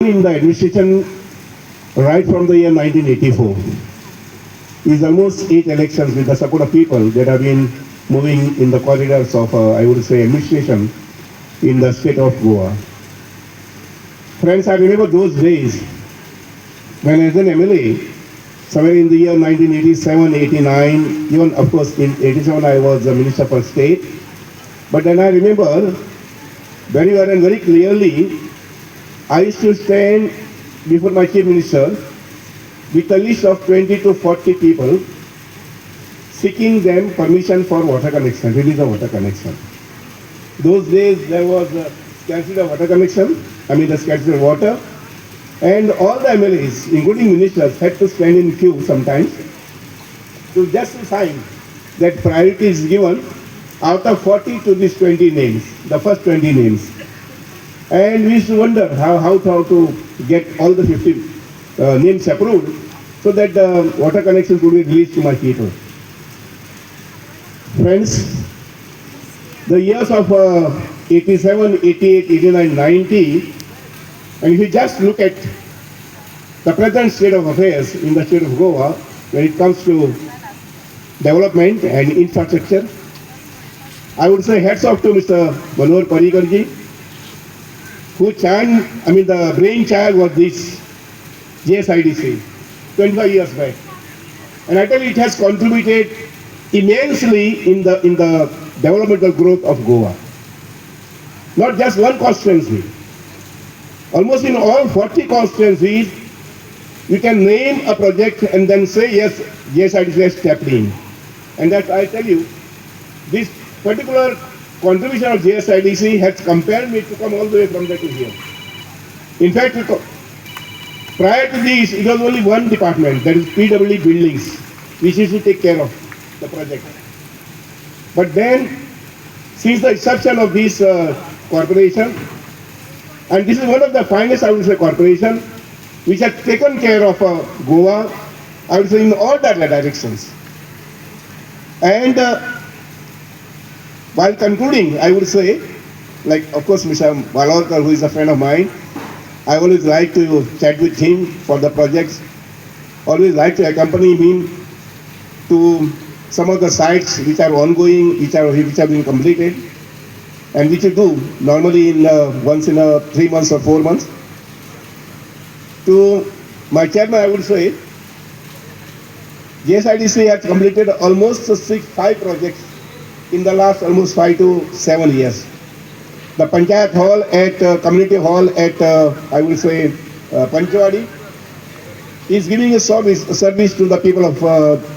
in the administration right from the year 1984. Is almost 8 elections with the support of people that have been moving in the corridors of, I would say, administration in the state of Goa. Friends, I remember those days when as an MLA, somewhere in the year 1987, 89, even of course in 87 I was the Minister for State. But then I remember very well and very clearly, I used to stand before my Chief Minister with a list of 20 to 40 people seeking them permission for water connection, release of water connection. Those days there was a scarcity of water connection, the scarcity of water, and all the MLAs, including ministers, had to stand in queue sometimes to just sign that priority is given out of 40 to these 20 names, the first 20 names. And we used to wonder how to get all the 50 names approved so that the water connections would be released to my people. Friends, the years of 87, 88, 89, 90, and if you just look at the present state of affairs in the state of Goa when it comes to development and infrastructure, I would say hats off to Mr. Manohar Parrikar ji, who the brainchild was this GSIDC 25 years back. And I tell you, it has contributed immensely in the developmental growth of Goa. Not just one constituency. Almost in all 40 constituencies, you can name a project and then say, yes, GSIDC has stepped in. And that I tell you, this particular contribution of GSIDC has compelled me to come all the way from there to here. In fact, prior to this, it was only one department, that is PWD buildings, which used to take care of the project. But then, since the inception of this corporation, and this is one of the finest, I would say, corporation, which has taken care of Goa, I would say, in all the directions. And while concluding, I would say, like, of course, Mr. Balorkar, who is a friend of mine, I always like to chat with him for the projects, always like to accompany him to some of the sites which are ongoing, which have been completed, and which you do normally in once in 3 months or 4 months. To my chairman, I would say, GSIDC has completed almost 5 projects in the last almost 5 to 7 years. The Panchayat Hall at Community Hall at, I will say, Panchwadi is giving a service to the people of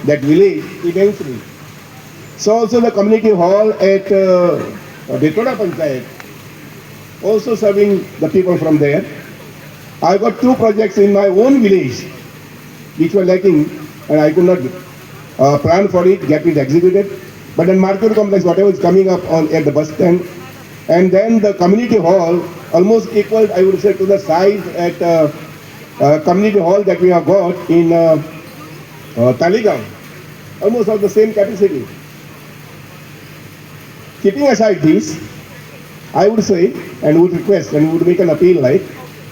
that village immensely. So also the Community Hall at Detoda Panchayat, also serving the people from there. I got 2 projects in my own village which were lacking, and I could not plan for it, get it executed. But then market complex, whatever is coming up at the bus stand, and then the community hall, almost equal, I would say, to the size at community hall that we have got in Talegaon, almost of the same capacity. Keeping aside this, I would say, and would request, and would make an appeal like,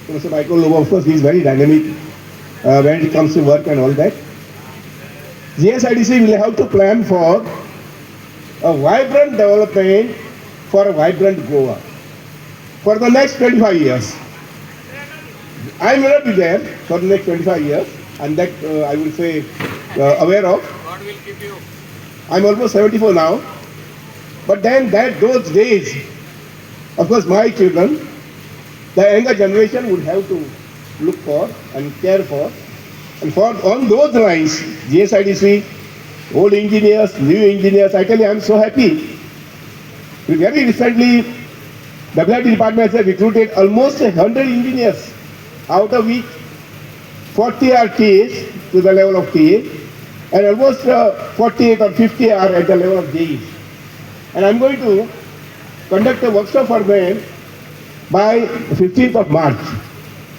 to Mr. Michael Lobo, of course, he is very dynamic when it comes to work and all that. GSIDC will have to plan for a vibrant development for a vibrant Goa for the next 25 years. I may not be there for the next 25 years, and that I will say aware of. God will keep you. I'm almost 74 now, but then those days, of course, my children, the younger generation would have to look for and care for. And for on those lines, GSIDC, old engineers, new engineers, I tell you, I'm so happy. Very recently, WIT department has recruited almost 100 engineers, out of which 40 are TAs to the level of TA, and almost 48 or 50 are at the level of JEs. And I'm going to conduct a workshop for them by 15th of March.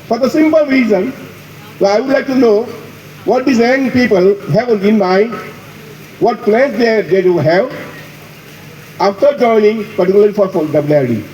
For the simple reason, I would like to know what these young people have in mind, what plans they do have after joining, particularly for WIT.